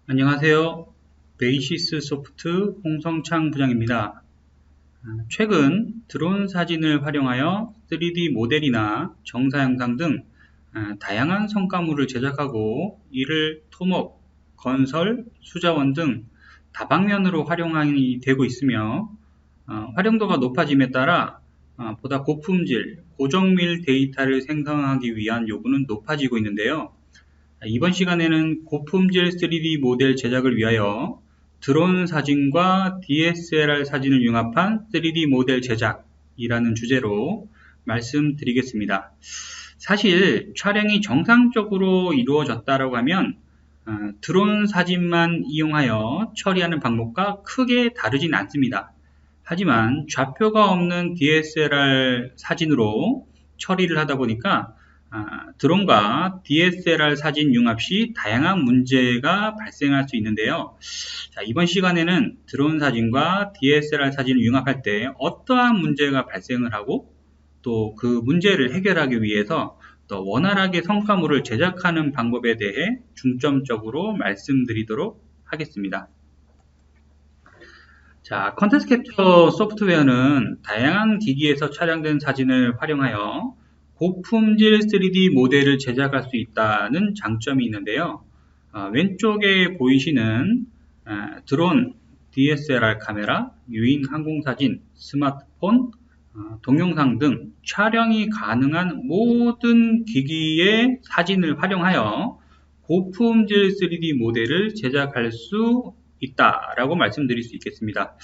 안녕하세요. 베이시스 소프트 홍성창 부장입니다. 최근 드론 사진을 활용하여 3D 모델이나 정사 영상 등 다양한 성과물을 제작하고 이를 토목, 건설, 수자원 등 다방면으로 활용이 되고 있으며 활용도가 높아짐에 따라 보다 고품질, 고정밀 데이터를 생성하기 위한 요구는 높아지고 있는데요. 이번 시간에는 고품질 3D 모델 제작을 위하여 드론 사진과 DSLR 사진을 융합한 3D 모델 제작이라는 주제로 말씀드리겠습니다. 사실 촬영이 정상적으로 이루어졌다고 하면 드론 사진만 이용하여 처리하는 방법과 크게 다르진 않습니다. 하지만 좌표가 없는 DSLR 사진으로 처리를 하다 보니까 드론과 DSLR 사진 융합 시 다양한 문제가 발생할 수 있는데요. 자, 이번 시간에는 드론 사진과 DSLR 사진을 융합할 때 어떠한 문제가 발생을 하고 또 그 문제를 해결하기 위해서 더 원활하게 성과물을 제작하는 방법에 대해 중점적으로 말씀드리도록 하겠습니다. 자, 컨텐츠 캡처 소프트웨어는 다양한 기기에서 촬영된 사진을 활용하여 고품질 3D 모델을 제작할 수 있다는 장점이 있는데요. 왼쪽에 보이시는 드론, DSLR 카메라, 유인 항공사진, 스마트폰, 동영상 등 촬영이 가능한 모든 기기의 사진을 활용하여 고품질 3D 모델을 제작할 수 있다라고 말씀드릴 수 있겠습니다.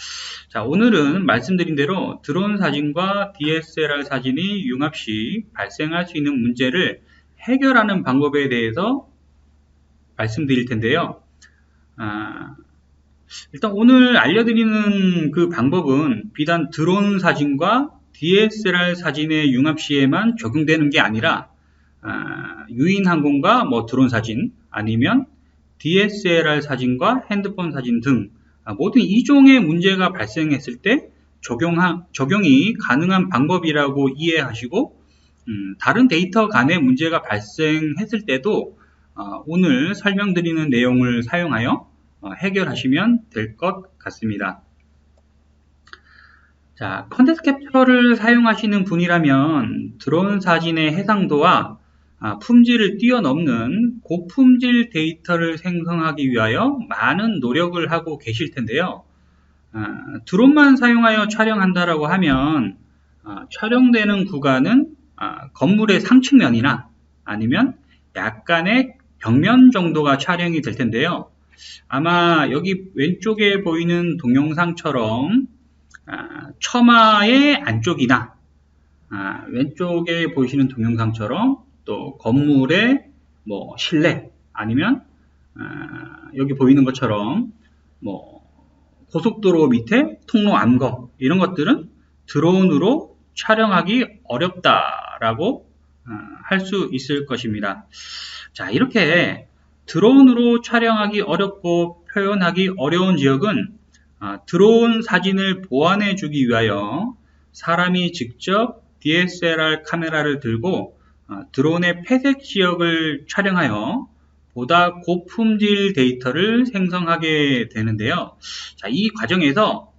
자, 오늘은 말씀드린 대로 드론 사진과 DSLR 사진이 융합 시 발생할 수 있는 문제를 해결하는 방법에 대해서 말씀드릴 텐데요. 일단 오늘 알려드리는 그 방법은 비단 드론 사진과 DSLR 사진의 융합 시에만 적용되는 게 아니라 유인 항공과 드론 사진 아니면 DSLR 사진과 핸드폰 사진 등 모든 이종의 문제가 발생했을 때 적용이 가능한 방법이라고 이해하시고 다른 데이터 간의 문제가 발생했을 때도 오늘 설명드리는 내용을 사용하여 해결하시면 될 것 같습니다. 자, 컨텐츠 캡처를 사용하시는 분이라면 드론 사진의 해상도와 품질을 뛰어넘는 고품질 데이터를 생성하기 위하여 많은 노력을 하고 계실 텐데요. 드론만 사용하여 촬영한다라고 하면 촬영되는 구간은 건물의 상층면이나 아니면 약간의 벽면 정도가 촬영이 될 텐데요. 아마 여기 왼쪽에 보이는 동영상처럼 처마의 안쪽이나 왼쪽에 보이시는 동영상처럼 또 건물의 실내 아니면 여기 보이는 것처럼 고속도로 밑에 통로 암거 이런 것들은 드론으로 촬영하기 어렵다라고 할 수 있을 것입니다. 자, 이렇게 드론으로 촬영하기 어렵고 표현하기 어려운 지역은 드론 사진을 보완해 주기 위하여 사람이 직접 DSLR 카메라를 들고 드론의 폐색 지역을 촬영하여 보다 고품질 데이터를 생성하게 되는데요. 자, 이 과정에서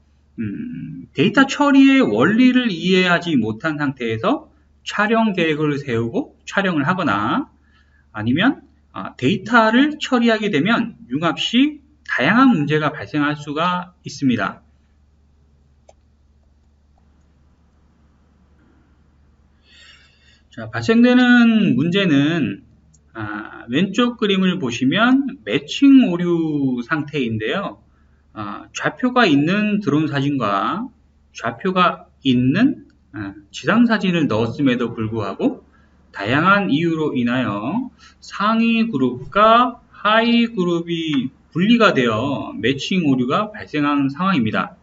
데이터 처리의 원리를 이해하지 못한 상태에서 촬영 계획을 세우고 촬영을 하거나 아니면 데이터를 처리하게 되면 융합 시 다양한 문제가 발생할 수가 있습니다. 자, 발생되는 문제는 왼쪽 그림을 보시면 매칭 오류 상태인데요. 좌표가 있는 드론 사진과 좌표가 있는 지상 사진을 넣었음에도 불구하고 다양한 이유로 인하여 상위 그룹과 하위 그룹이 분리가 되어 매칭 오류가 발생한 상황입니다.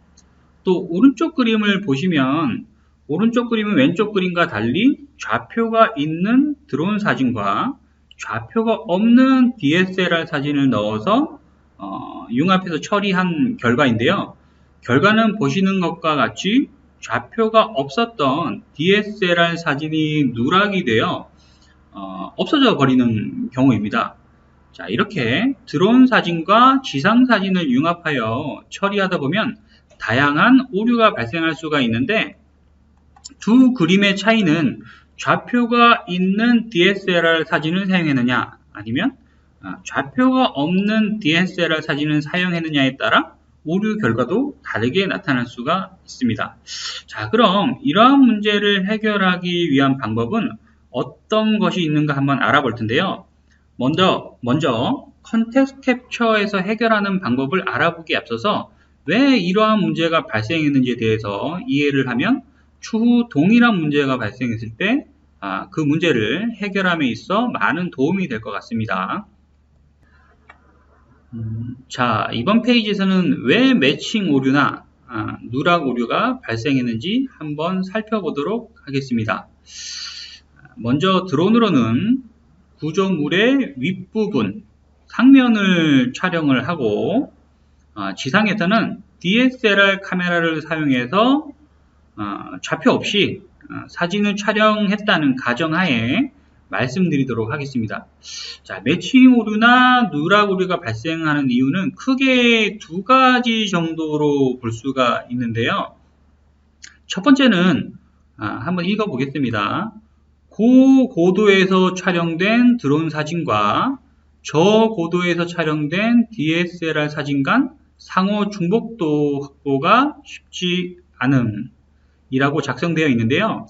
또 오른쪽 그림을 보시면 오른쪽 그림은 왼쪽 그림과 달리 좌표가 있는 드론 사진과 좌표가 없는 DSLR 사진을 넣어서 융합해서 처리한 결과인데요. 결과는 보시는 것과 같이 좌표가 없었던 DSLR 사진이 누락이 되어 없어져 버리는 경우입니다. 자, 이렇게 드론 사진과 지상 사진을 융합하여 처리하다 보면 다양한 오류가 발생할 수가 있는데, 두 그림의 차이는 좌표가 있는 DSLR 사진을 사용했느냐 아니면 좌표가 없는 DSLR 사진을 사용했느냐에 따라 오류 결과도 다르게 나타날 수가 있습니다. 자, 그럼 이러한 문제를 해결하기 위한 방법은 어떤 것이 있는가 한번 알아볼 텐데요. 먼저 컨텍스트 캡처에서 해결하는 방법을 알아보기에 앞서서 왜 이러한 문제가 발생했는지에 대해서 이해를 하면 추후 동일한 문제가 발생했을 때 그 문제를 해결함에 있어 많은 도움이 될 것 같습니다. 자, 이번 페이지에서는 왜 매칭 오류나 누락 오류가 발생했는지 한번 살펴보도록 하겠습니다. 먼저 드론으로는 구조물의 윗부분, 상면을 촬영을 하고 지상에서는 DSLR 카메라를 사용해서 좌표 없이 사진을 촬영했다는 가정하에 말씀드리도록 하겠습니다. 자, 매칭 오류나 누락 오류가 발생하는 이유는 크게 두 가지 정도로 볼 수가 있는데요. 첫 번째는 한번 읽어보겠습니다. 고고도에서 촬영된 드론 사진과 저고도에서 촬영된 DSLR 사진 간 상호 중복도 확보가 쉽지 않음 이라고 작성되어 있는데요.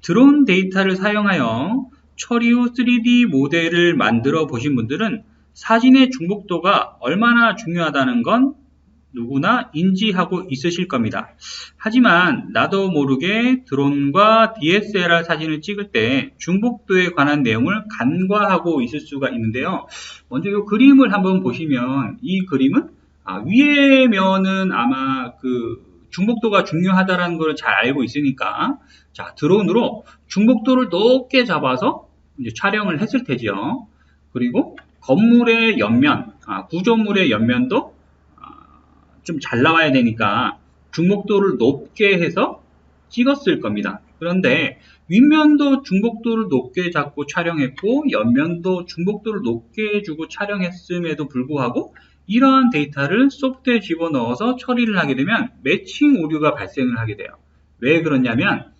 드론 데이터를 사용하여 처리 후 3D 모델을 만들어 보신 분들은 사진의 중복도가 얼마나 중요하다는 건 누구나 인지하고 있으실 겁니다. 하지만 나도 모르게 드론과 DSLR 사진을 찍을 때 중복도에 관한 내용을 간과하고 있을 수가 있는데요. 먼저 이 그림을 한번 보시면 이 그림은 위의 면은 아마 중복도가 중요하다는 걸 잘 알고 있으니까 자, 드론으로 중복도를 높게 잡아서 이제 촬영을 했을 테죠. 그리고 건물의 옆면, 구조물의 옆면도 좀 잘 나와야 되니까 중복도를 높게 해서 찍었을 겁니다. 그런데 윗면도 중복도를 높게 잡고 촬영했고 옆면도 중복도를 높게 주고 촬영했음에도 불구하고 이러한 데이터를 소프트에 집어넣어서 처리를 하게 되면 매칭 오류가 발생을 하게 돼요. 왜 그러냐면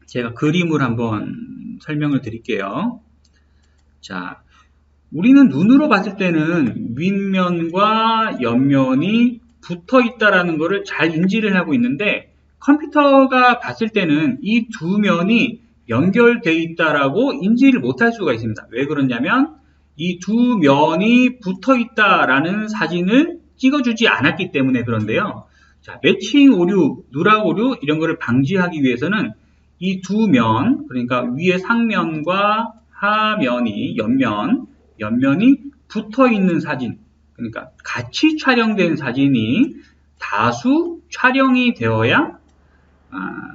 제가 그림을 한번 설명을 드릴게요. 자, 우리는 눈으로 봤을 때는 윗면과 옆면이 붙어 있다라는 것을 잘 인지를 하고 있는데 컴퓨터가 봤을 때는 이 두 면이 연결되어 있다라고 인지를 못할 수가 있습니다. 왜 그러냐면 이 두 면이 붙어 있다라는 사진을 찍어주지 않았기 때문에 그런데요. 자, 매칭 오류, 누락 오류 이런 거를 방지하기 위해서는 이 두 면, 그러니까 위의 상면과 하면이 옆면이 붙어 있는 사진, 그러니까 같이 촬영된 사진이 다수 촬영이 되어야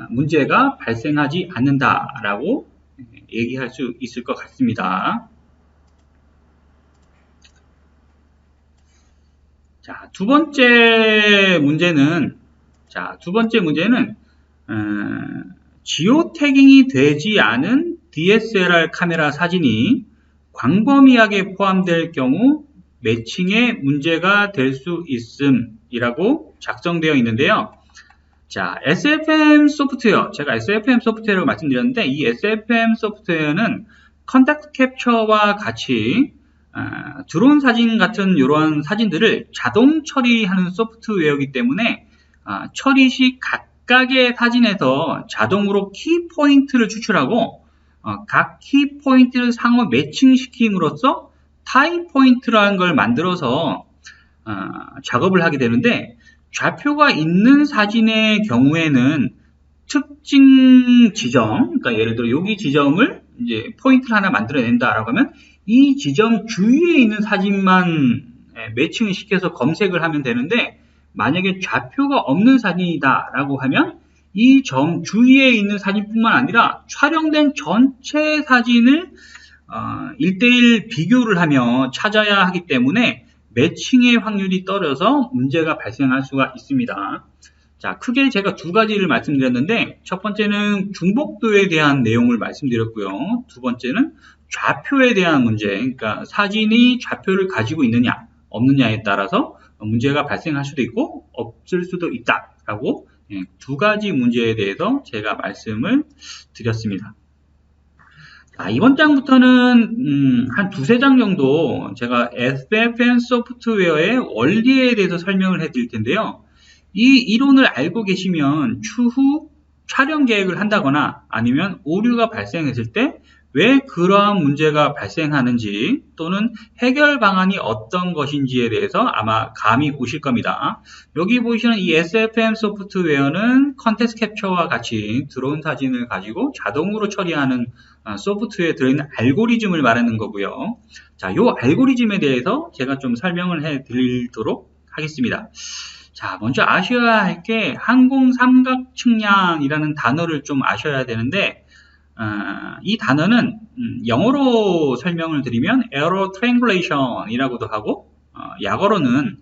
문제가 발생하지 않는다라고 얘기할 수 있을 것 같습니다. 자, 두 번째 문제는 지오 태깅이 되지 않은 DSLR 카메라 사진이 광범위하게 포함될 경우 매칭에 문제가 될 수 있음이라고 작성되어 있는데요. 자, SFM 소프트웨어, 제가 SFM 소프트웨어라고 말씀드렸는데 이 SFM 소프트웨어는 컨텍스트 캡처와 같이 드론 사진 같은 이러한 사진들을 자동 처리하는 소프트웨어이기 때문에 처리 시 각각의 사진에서 자동으로 키포인트를 추출하고 각 키포인트를 상호 매칭시킴으로써 타임 포인트라는 걸 만들어서 작업을 하게 되는데 좌표가 있는 사진의 경우에는 특징 지점, 그러니까 예를 들어 여기 지점을 이제 포인트를 하나 만들어낸다라고 하면 이 지점 주위에 있는 사진만 매칭을 시켜서 검색을 하면 되는데 만약에 좌표가 없는 사진이다라고 하면 이 점 주위에 있는 사진뿐만 아니라 촬영된 전체 사진을 1:1 비교를 하며 찾아야 하기 때문에 매칭의 확률이 떨어져서 문제가 발생할 수가 있습니다. 자, 크게 제가 두 가지를 말씀드렸는데 첫 번째는 중복도에 대한 내용을 말씀드렸고요. 두 번째는 좌표에 대한 문제, 그러니까 사진이 좌표를 가지고 있느냐, 없느냐에 따라서 문제가 발생할 수도 있고 없을 수도 있다라고 두 가지 문제에 대해서 제가 말씀을 드렸습니다. 이번 장부터는 한 두세 장 정도 제가 SFM 소프트웨어의 원리에 대해서 설명을 해드릴 텐데요. 이 이론을 알고 계시면 추후 촬영 계획을 한다거나 아니면 오류가 발생했을 때 왜 그러한 문제가 발생하는지 또는 해결 방안이 어떤 것인지에 대해서 아마 감이 오실 겁니다. 여기 보시는 이 SFM 소프트웨어는 컨텍스트 캡처와 같이 드론 사진을 가지고 자동으로 처리하는 소프트웨어에 들어있는 알고리즘을 말하는 거고요. 자, 이 알고리즘에 대해서 제가 좀 설명을 해 드리도록 하겠습니다. 자, 먼저 아셔야 할 게 항공 삼각 측량이라는 단어를 좀 아셔야 되는데 이 단어는 영어로 설명을 드리면 Error Triangulation 이라고도 하고 약어로는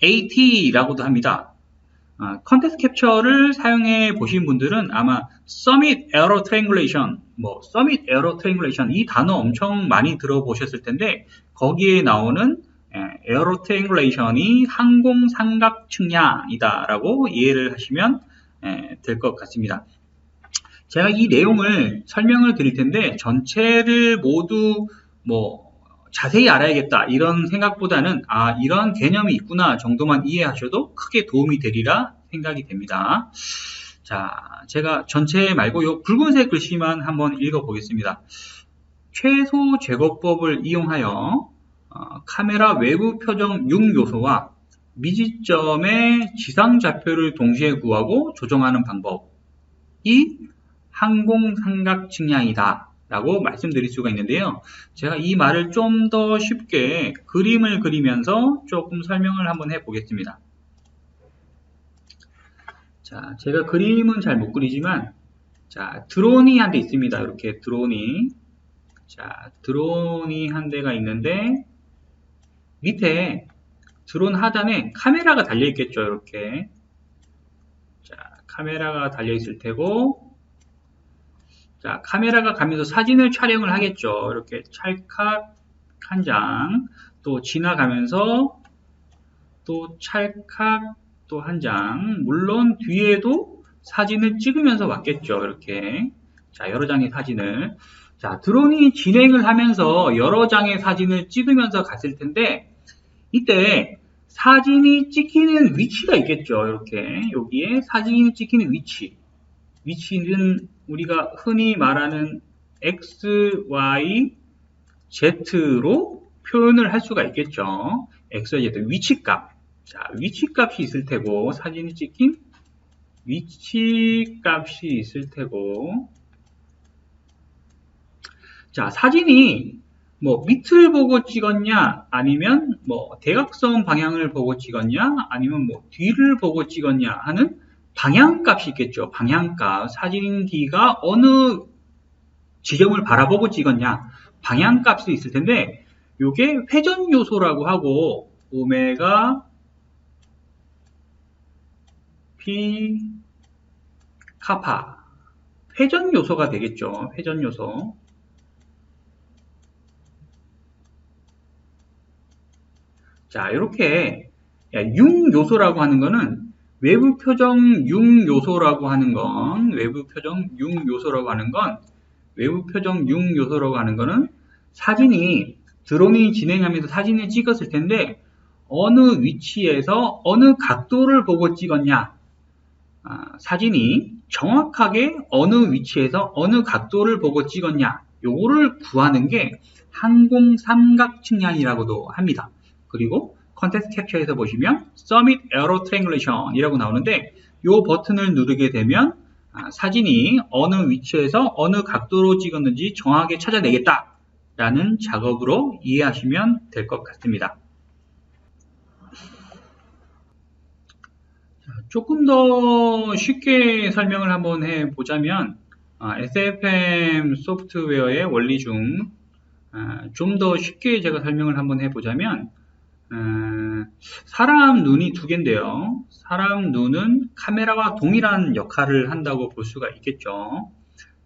AT라고도 합니다. 컨텍스트 캡처를 사용해 보신 분들은 아마 Summit Error Triangulation, Summit Error Triangulation 이 단어 엄청 많이 들어보셨을 텐데 거기에 나오는 Error Triangulation이 항공 삼각 측량이다라고 이해를 하시면 될 것 같습니다. 제가 이 내용을 설명을 드릴 텐데 전체를 모두 자세히 알아야겠다 이런 생각보다는 이런 개념이 있구나 정도만 이해하셔도 크게 도움이 되리라 생각이 됩니다. 자, 제가 전체 말고 이 붉은색 글씨만 한번 읽어 보겠습니다. 최소 제거법을 이용하여 카메라 외부 표정 6요소와 미지점의 지상 좌표를 동시에 구하고 조정하는 방법이 항공 삼각 측량이다 라고 말씀드릴 수가 있는데요. 제가 이 말을 좀 더 쉽게 그림을 그리면서 조금 설명을 한번 해 보겠습니다. 자, 제가 그림은 잘 못 그리지만 자, 드론이 한 대 있습니다. 이렇게 드론이 한 대가 있는데 밑에 드론 하단에 카메라가 달려 있겠죠. 이렇게 자, 카메라가 달려 있을 테고 자, 카메라가 가면서 사진을 촬영을 하겠죠. 이렇게 찰칵 한 장, 또 지나가면서 또 찰칵 또 한 장, 물론 뒤에도 사진을 찍으면서 왔겠죠. 이렇게 자, 여러 장의 사진을 자, 드론이 진행을 하면서 여러 장의 사진을 찍으면서 갔을 텐데 이때 사진이 찍히는 위치가 있겠죠. 이렇게 여기에 사진이 찍히는 위치는 우리가 흔히 말하는 X, Y, Z로 표현을 할 수가 있겠죠. X, Y, Z 위치값. 자, 위치값이 있을 테고 사진이 찍힌 위치값이 있을 테고 자, 사진이 밑을 보고 찍었냐 아니면 대각선 방향을 보고 찍었냐 아니면 뒤를 보고 찍었냐 하는 방향값이 있겠죠. 방향값. 사진기가 어느 지점을 바라보고 찍었냐. 방향값이 있을 텐데, 요게 회전 요소라고 하고, 오메가 P 카파. 회전 요소가 되겠죠. 회전 요소. 자, 이렇게 6요소라고 하는 거는 외부 표정 6요소라고 하는 건 외부 표정 6요소라고 하는 거는 사진이 드론이 진행하면서 사진을 찍었을 텐데 어느 위치에서 어느 각도를 보고 찍었냐 사진이 정확하게 어느 위치에서 어느 각도를 보고 찍었냐 요거를 구하는 게 항공 삼각 측량이라고도 합니다. 그리고 컨텍스트 캡처에서 보시면 Summit Error Triangulation 이라고 나오는데 이 버튼을 누르게 되면 사진이 어느 위치에서 어느 각도로 찍었는지 정확하게 찾아내겠다 라는 작업으로 이해하시면 될 것 같습니다. 조금 더 쉽게 설명을 한번 해보자면 SFM 소프트웨어의 원리 중 좀 더 쉽게 제가 설명을 한번 해보자면 사람 눈이 두 개인데요. 사람 눈은 카메라와 동일한 역할을 한다고 볼 수가 있겠죠.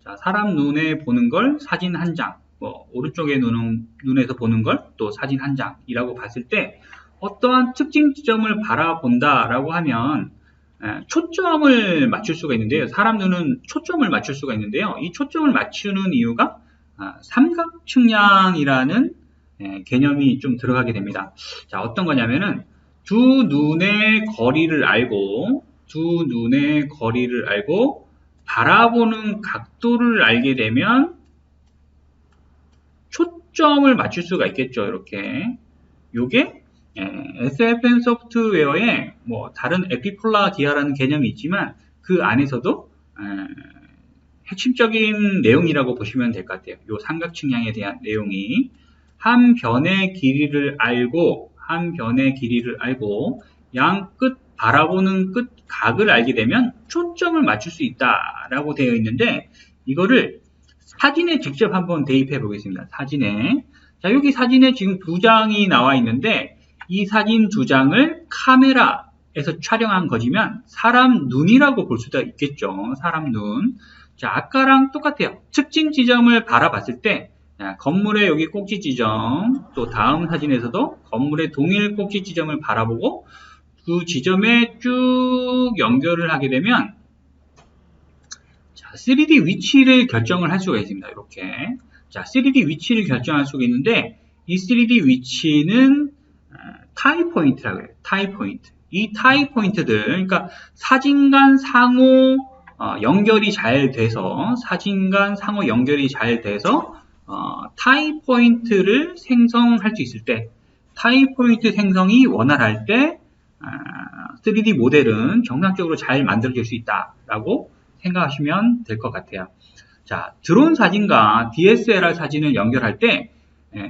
자, 사람 눈에 보는 걸 사진 한 장, 뭐 오른쪽에 눈에서 보는 걸 또 사진 한 장이라고 봤을 때 어떠한 특징 지점을 바라본다라고 하면 초점을 맞출 수가 있는데요. 사람 눈은 초점을 맞출 수가 있는데요. 이 초점을 맞추는 이유가 삼각 측량이라는 개념이 좀 들어가게 됩니다. 자, 어떤 거냐면은 두 눈의 거리를 알고 바라보는 각도를 알게 되면 초점을 맞출 수가 있겠죠. 이렇게 요게 SFM 소프트웨어에 뭐 다른 에피폴라 기하라는 개념이 있지만 그 안에서도 핵심적인 내용이라고 보시면 될 것 같아요. 요 삼각 측량에 대한 내용이 한 변의 길이를 알고 양 끝 바라보는 끝 각을 알게 되면 초점을 맞출 수 있다라고 되어 있는데 이거를 사진에 직접 한번 대입해 보겠습니다. 사진에. 자, 여기 사진에 지금 두 장이 나와 있는데 이 사진 두 장을 카메라에서 촬영한 거지만 사람 눈이라고 볼 수도 있겠죠. 사람 눈. 자, 아까랑 똑같아요. 특징 지점을 바라봤을 때 건물의 여기 꼭지 지점, 또 다음 사진에서도 건물의 동일 꼭지 지점을 바라보고 그 지점에 쭉 연결을 하게 되면 3D 위치를 결정을 할 수가 있습니다. 이렇게. 자, 3D 위치를 결정할 수가 있는데 이 3D 위치는 타이 포인트라고 해요. 타이 포인트. 이 타이 포인트들, 그러니까 사진 간 상호 연결이 잘 돼서 타이 포인트를 생성할 수 있을 때, 타이 포인트 생성이 원활할 때 3D 모델은 정상적으로 잘 만들어질 수 있다라고 생각하시면 될 것 같아요. 자, 드론 사진과 DSLR 사진을 연결할 때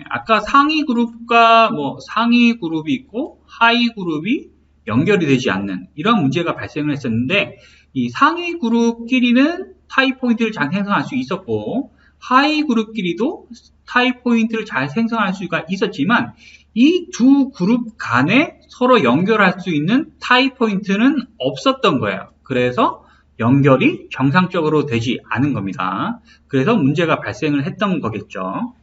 아까 상위 그룹과 상위 그룹이 있고 하위 그룹이 연결이 되지 않는 이런 문제가 발생을 했었는데 이 상위 그룹끼리는 타이 포인트를 잘 생성할 수 있었고 하위 그룹끼리도 타이 포인트를 잘 생성할 수가 있었지만 이 두 그룹 간에 서로 연결할 수 있는 타이 포인트는 없었던 거예요. 그래서 연결이 정상적으로 되지 않은 겁니다. 그래서 문제가 발생을 했던 거겠죠.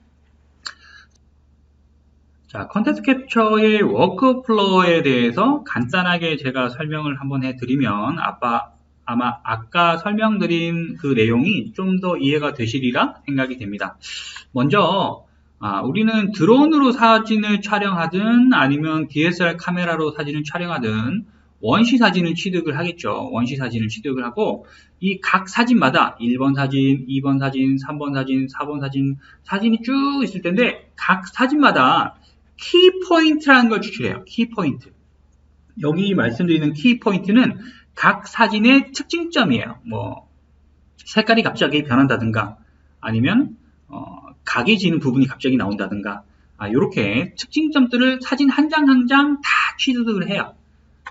자, 컨텐츠 캡처의 워크플로우에 대해서 간단하게 제가 설명을 한번 해드리면 아마 아까 설명드린 그 내용이 좀 더 이해가 되시리라 생각이 됩니다. 먼저 우리는 드론으로 사진을 촬영하든 아니면 DSLR 카메라로 사진을 촬영하든 원시 사진을 취득을 하겠죠. 원시 사진을 취득을 하고 이 각 사진마다 1번 사진, 2번 사진, 3번 사진, 4번 사진, 사진이 쭉 있을 텐데 각 사진마다 키포인트라는 걸 추출해요. 키포인트. 여기 말씀드리는 키포인트는 각 사진의 특징점이에요. 뭐 색깔이 갑자기 변한다든가 아니면 각이 지는 부분이 갑자기 나온다든가 이렇게 특징점들을 사진 한 장 한 장 다 취득을 해요.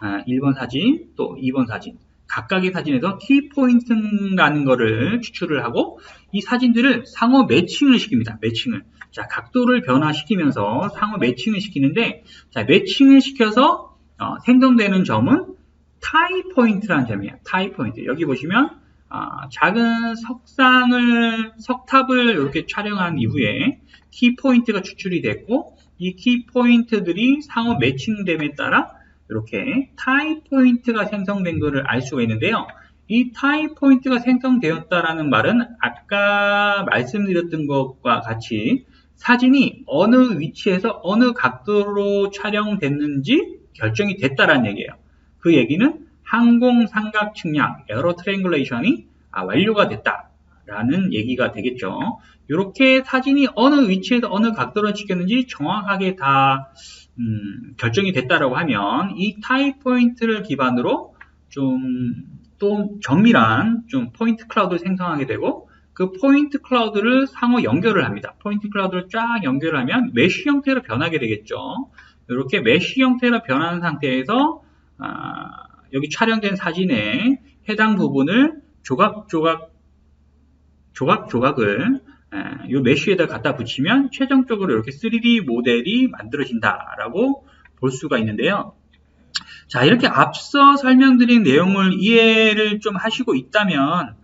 1번 사진, 또 2번 사진. 각각의 사진에서 키포인트라는 거를 추출을 하고 이 사진들을 상호 매칭을 시킵니다. 매칭을. 자, 각도를 변화시키면서 상호 매칭을 시키는데 자, 매칭을 시켜서 생성되는 점은 타이 포인트라는 점이에요. 타이 포인트. 여기 보시면 작은 석탑을 이렇게 촬영한 이후에 키포인트가 추출이 됐고 이 키포인트들이 상호 매칭됨에 따라 이렇게 타이 포인트가 생성된 것을 알 수가 있는데요. 이 타이 포인트가 생성되었다라는 말은 아까 말씀드렸던 것과 같이 사진이 어느 위치에서 어느 각도로 촬영됐는지 결정이 됐다라는 얘기예요. 그 얘기는 항공 삼각 측량, 에러 트랭글레이션이 완료가 됐다라는 얘기가 되겠죠. 이렇게 사진이 어느 위치에서 어느 각도로 찍혔는지 정확하게 다 결정이 됐다라고 하면 이 타이 포인트를 기반으로 또 정밀한 포인트 클라우드를 생성하게 되고 그 포인트 클라우드를 상호 연결을 합니다. 포인트 클라우드를 쫙 연결하면 메쉬 형태로 변하게 되겠죠. 이렇게 메쉬 형태로 변하는 상태에서 여기 촬영된 사진의 해당 부분을 조각조각을 이 메쉬에다 갖다 붙이면 최종적으로 이렇게 3D 모델이 만들어진다라고 볼 수가 있는데요. 자, 이렇게 앞서 설명드린 내용을 이해를 좀 하시고 있다면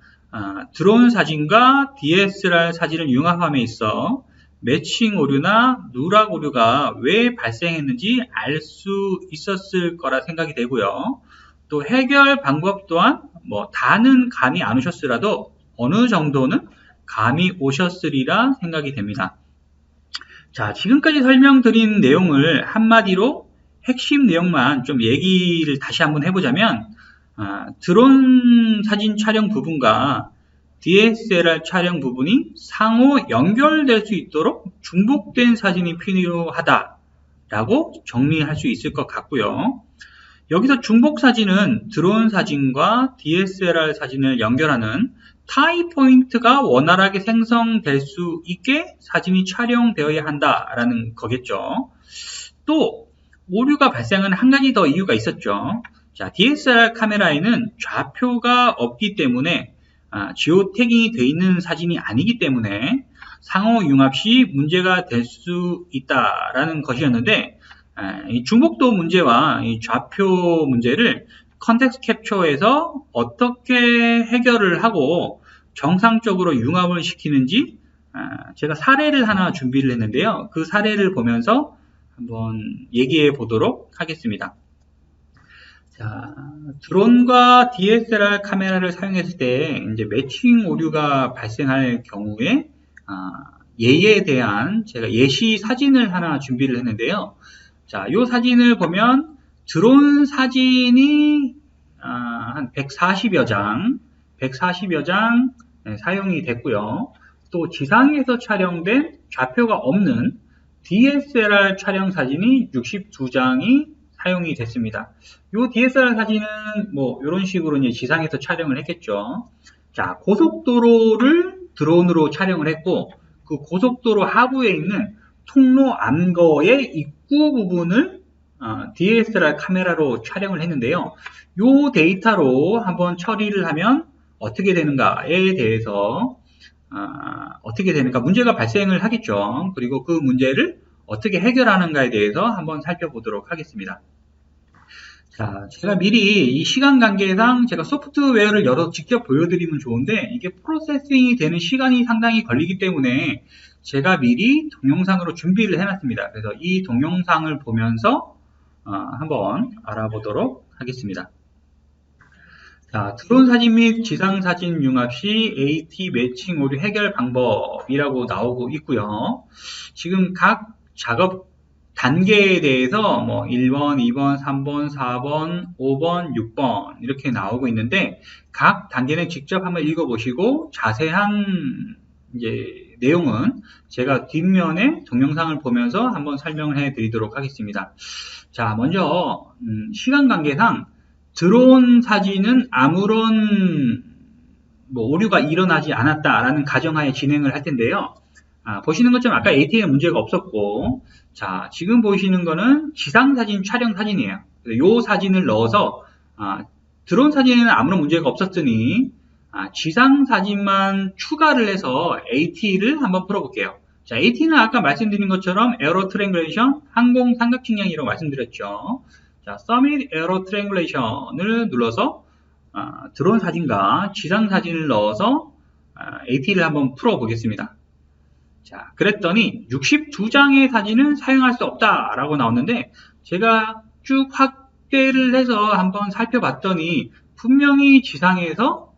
드론 사진과 DSLR 사진을 융합함에 있어 매칭 오류나 누락 오류가 왜 발생했는지 알 수 있었을 거라 생각이 되고요. 또 해결 방법 또한 뭐 다는 감이 안 오셨으라도 어느 정도는 감이 오셨으리라 생각이 됩니다. 자, 지금까지 설명드린 내용을 한마디로 핵심 내용만 좀 얘기를 다시 한번 해보자면, 드론 사진 촬영 부분과 DSLR 촬영 부분이 상호 연결될 수 있도록 중복된 사진이 필요하다라고 정리할 수 있을 것 같고요. 여기서 중복 사진은 드론 사진과 DSLR 사진을 연결하는 타이 포인트가 원활하게 생성될 수 있게 사진이 촬영되어야 한다라는 거겠죠. 또 오류가 발생하는 한 가지 더 이유가 있었죠. 자, DSLR 카메라에는 좌표가 없기 때문에 지오 태깅이 되어 있는 사진이 아니기 때문에 상호 융합 시 문제가 될 수 있다라는 것이었는데, 이 중복도 문제와 이 좌표 문제를 컨텍스트 캡처에서 어떻게 해결을 하고 정상적으로 융합을 시키는지 제가 사례를 하나 준비를 했는데요. 그 사례를 보면서 한번 얘기해 보도록 하겠습니다. 자, 드론과 DSLR 카메라를 사용했을 때 이제 매칭 오류가 발생할 경우에 예에 대한 제가 예시 사진을 하나 준비를 했는데요. 자, 이 사진을 보면 드론 사진이 한 140여 장 사용이 됐고요. 또 지상에서 촬영된 좌표가 없는 DSLR 촬영 사진이 62장이 사용이 됐습니다. 이 DSLR 사진은 뭐 이런 식으로 이제 지상에서 촬영을 했겠죠. 자, 고속도로를 드론으로 촬영을 했고, 그 고속도로 하부에 있는 통로 암거의 입구 부분을 DSLR 카메라로 촬영을 했는데요. 이 데이터로 한번 처리를 하면 어떻게 되는가에 대해서 문제가 발생을 하겠죠. 그리고 그 문제를 어떻게 해결하는가에 대해서 한번 살펴보도록 하겠습니다. 자, 제가 미리 이 시간 관계상 제가 소프트웨어를 열어서 직접 보여드리면 좋은데 이게 프로세싱이 되는 시간이 상당히 걸리기 때문에 제가 미리 동영상으로 준비를 해놨습니다. 그래서 이 동영상을 보면서 한번 알아보도록 하겠습니다. 자, 드론 사진 및 지상 사진 융합 시 AT 매칭 오류 해결 방법이라고 나오고 있고요. 지금 각 작업 단계에 대해서 뭐 1번, 2번, 3번, 4번, 5번, 6번 이렇게 나오고 있는데 각 단계는 직접 한번 읽어보시고 자세한 이제 내용은 제가 뒷면에 동영상을 보면서 한번 설명을 해드리도록 하겠습니다. 자, 먼저 시간 관계상 드론 사진은 아무런 뭐 오류가 일어나지 않았다라는 가정하에 진행을 할 텐데요. 보시는 것처럼 아까 AT에 문제가 없었고, 자, 지금 보시는 거는 지상사진 촬영 사진이에요. 이 사진을 넣어서 드론 사진에는 아무런 문제가 없었으니 지상사진만 추가를 해서 AT를 한번 풀어볼게요. 자, AT는 아까 말씀드린 것처럼 에러 트랭글레이션, 항공 삼각측량이라고 말씀드렸죠. 자, 서밋 에러 트랭글레이션을 눌러서 드론 사진과 지상 사진을 넣어서 AT를 한번 풀어보겠습니다. 자, 그랬더니 62장의 사진은 사용할 수 없다라고 나왔는데 제가 쭉 확대를 해서 한번 살펴봤더니 분명히 지상에서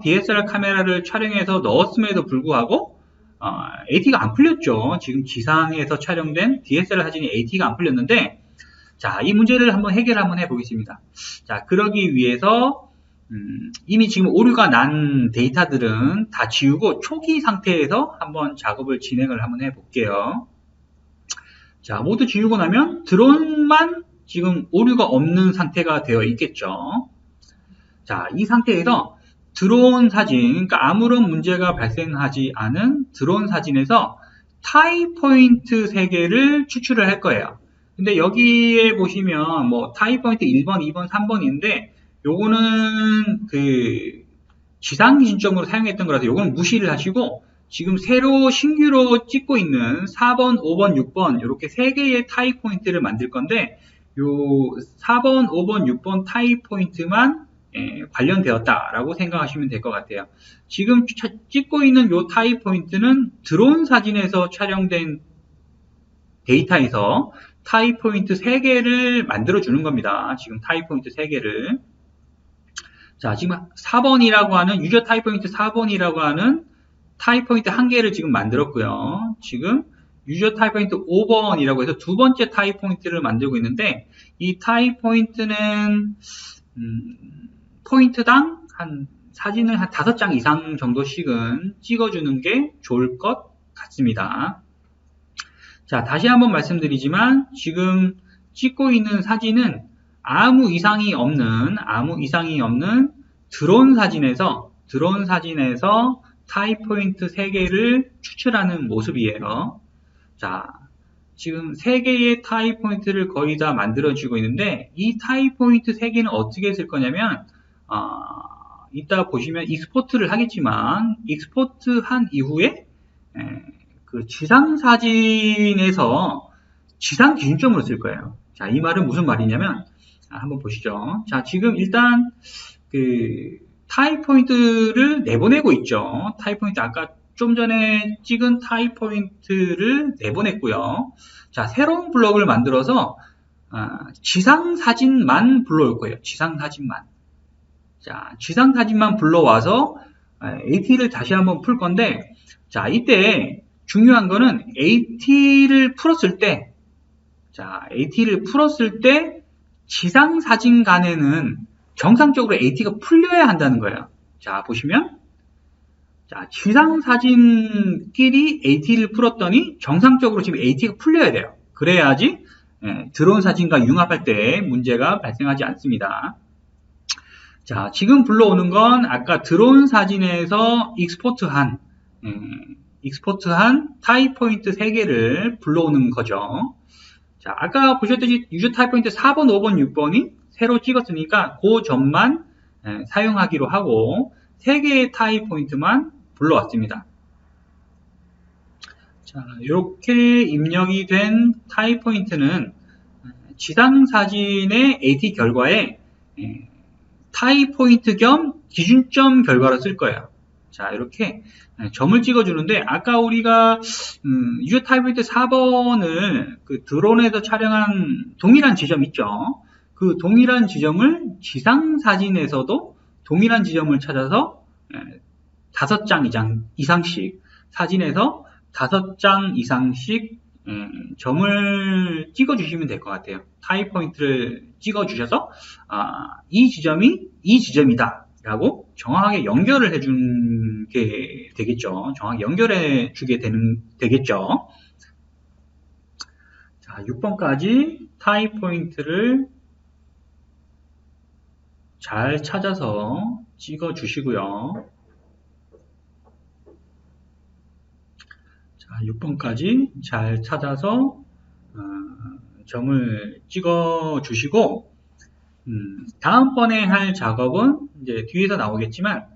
DSLR 카메라를 촬영해서 넣었음에도 불구하고 AT가 안 풀렸죠. 지금 지상에서 촬영된 DSLR 사진이 AT가 안 풀렸는데, 자, 이 문제를 한번 한번 해보겠습니다. 자, 그러기 위해서 이미 지금 오류가 난 데이터들은 다 지우고 초기 상태에서 한번 작업을 진행을 한번 해볼게요. 자, 모두 지우고 나면 드론만 지금 오류가 없는 상태가 되어 있겠죠. 자, 이 상태에서 드론 사진, 그러니까 아무런 문제가 발생하지 않은 드론 사진에서 타이 포인트 3개를 추출을 할 거예요. 근데 여기에 보시면 뭐 타이 포인트 1번, 2번, 3번인데 요거는 그 지상 기준점으로 사용했던 거라서 요건 무시를 하시고 지금 새로 신규로 찍고 있는 4번, 5번, 6번 이렇게 3개의 타이 포인트를 만들 건데 요 4번, 5번, 6번 타이 포인트만 관련되었다라고 생각하시면 될 것 같아요. 지금 찍고 있는 이 타입 포인트는 드론 사진에서 촬영된 데이터에서 타입 포인트 3개를 만들어 주는 겁니다. 지금 타입 포인트 3개를. 자, 지금 4번이라고 하는 유저 타입 포인트 4번이라고 하는 타입 포인트 1개를 지금 만들었고요. 지금 유저 타입 포인트 5번이라고 해서 두 번째 타입 포인트를 만들고 있는데, 이 타입 포인트는 포인트당 사진을 한 5장 이상 정도씩은 찍어주는 게 좋을 것 같습니다. 자, 다시 한번 말씀드리지만 지금 찍고 있는 사진은 아무 이상이 없는 드론 사진에서 타입 포인트 3개를 추출하는 모습이에요. 자, 지금 3개의 타입 포인트를 거의 다 만들어지고 있는데, 이 타입 포인트 3개는 어떻게 쓸 거냐면, 이따 보시면 익스포트를 하겠지만, 익스포트 한 이후에 그 지상 사진에서 지상 기준점으로 쓸 거예요. 자, 이 말은 무슨 말이냐면, 한번 보시죠. 자, 지금 일단 그 타입 포인트를 내보내고 있죠. 타입 포인트 아까 좀 전에 찍은 타입 포인트를 내보냈고요. 자, 새로운 블럭을 만들어서 지상 사진만 불러올 거예요. 지상 사진만. 자, 지상 사진만 불러와서 AT를 다시 한번 풀 건데, 자, 이때 중요한 거는 AT를 풀었을 때, 지상 사진 간에는 정상적으로 AT가 풀려야 한다는 거예요. 자, 보시면, 자, 지상 사진끼리 AT를 풀었더니 정상적으로 지금 AT가 풀려야 돼요. 그래야지 드론 사진과 융합할 때 문제가 발생하지 않습니다. 자, 지금 불러오는 건 아까 드론 사진에서 익스포트한 타입 포인트 3개를 불러오는 거죠. 자, 아까 보셨듯이 유저 타입 포인트 4번, 5번, 6번이 새로 찍었으니까 그 점만 사용하기로 하고 3개의 타입 포인트만 불러왔습니다. 자, 이렇게 입력이 된 타입 포인트는 지상 사진의 AT 결과에 타입 포인트 겸 기준점 결과로 쓸 거예요. 자, 이렇게 점을 찍어주는데, 아까 우리가 유저 타입 포인트 4번을 그 드론에서 촬영한 동일한 지점 있죠. 그 동일한 지점을 지상 사진에서도 동일한 지점을 찾아서 5장 이상씩 사진에서 5장 이상씩 점을 찍어주시면 될 것 같아요. 타입 포인트를 찍어주셔서 이 지점이 이 지점이다 라고 정확하게 연결을 해준 게 되겠죠. 정확히 연결해 주게 되겠죠. 자, 6번까지 타입 포인트를 잘 찾아서 찍어 주시고요. 자, 6번까지 잘 찾아서 점을 찍어 주시고, 다음번에 할 작업은 이제 뒤에서 나오겠지만,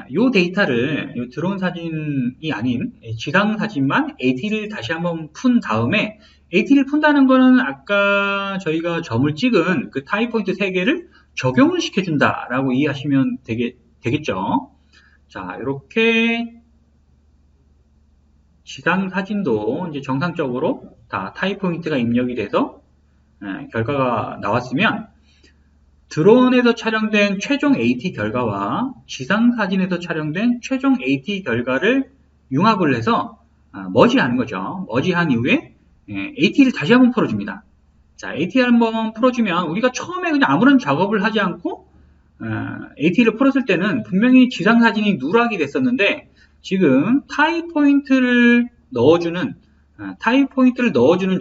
이 데이터를 이 드론 사진이 아닌 지상 사진만 AT를 다시 한번 푼 다음에, AT를 푼다는 거는 아까 저희가 점을 찍은 그 타입 포인트 3개를 적용을 시켜준다라고 이해하시면 되겠죠. 자, 이렇게 지상 사진도 이제 정상적으로 다 타입 포인트가 입력이 돼서 결과가 나왔으면, 드론에서 촬영된 최종 AT 결과와 지상 사진에서 촬영된 최종 AT 결과를 융합을 해서 머지하는 거죠. 머지한 이후에 AT를 다시 한번 풀어줍니다. 자, AT를 한번 풀어주면 우리가 처음에 그냥 아무런 작업을 하지 않고 AT를 풀었을 때는 분명히 지상 사진이 누락이 됐었는데, 지금 타입 포인트를 넣어주는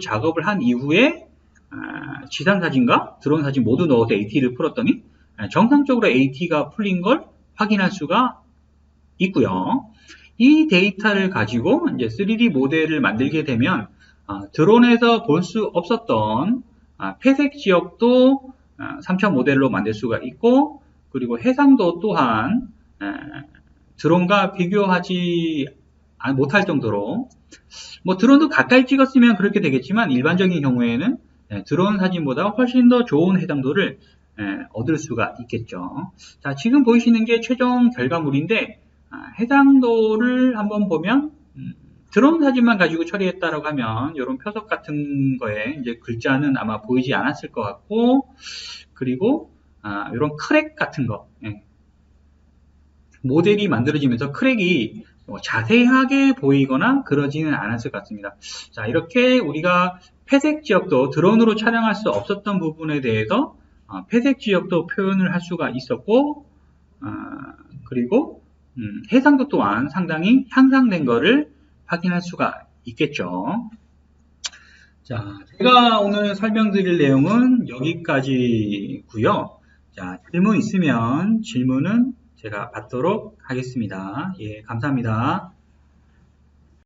작업을 한 이후에 지상 사진과 드론 사진 모두 넣어서 AT를 풀었더니 정상적으로 AT가 풀린 걸 확인할 수가 있고요. 이 데이터를 가지고 이제 3D 모델을 만들게 되면 드론에서 볼 수 없었던 폐색 지역도 3차 모델로 만들 수가 있고, 그리고 해상도 또한 드론과 비교하지 못할 정도로, 뭐 드론도 가까이 찍었으면 그렇게 되겠지만 일반적인 경우에는 드론 사진보다 훨씬 더 좋은 해상도를 얻을 수가 있겠죠. 자, 지금 보이시는 게 최종 결과물인데 해상도를 한번 보면 드론 사진만 가지고 처리했다라고 하면 이런 표석 같은 거에 이제 글자는 아마 보이지 않았을 것 같고, 그리고 이런 크랙 같은 거, 모델이 만들어지면서 크랙이 자세하게 보이거나 그러지는 않았을 것 같습니다. 자, 이렇게 우리가 폐색 지역도 드론으로 촬영할 수 없었던 부분에 대해서 폐색 지역도 표현을 할 수가 있었고, 그리고 해상도 또한 상당히 향상된 거를 확인할 수가 있겠죠. 자, 제가 오늘 설명드릴 내용은 여기까지고요. 자, 질문 있으면 질문은 제가 받도록 하겠습니다. 예, 감사합니다.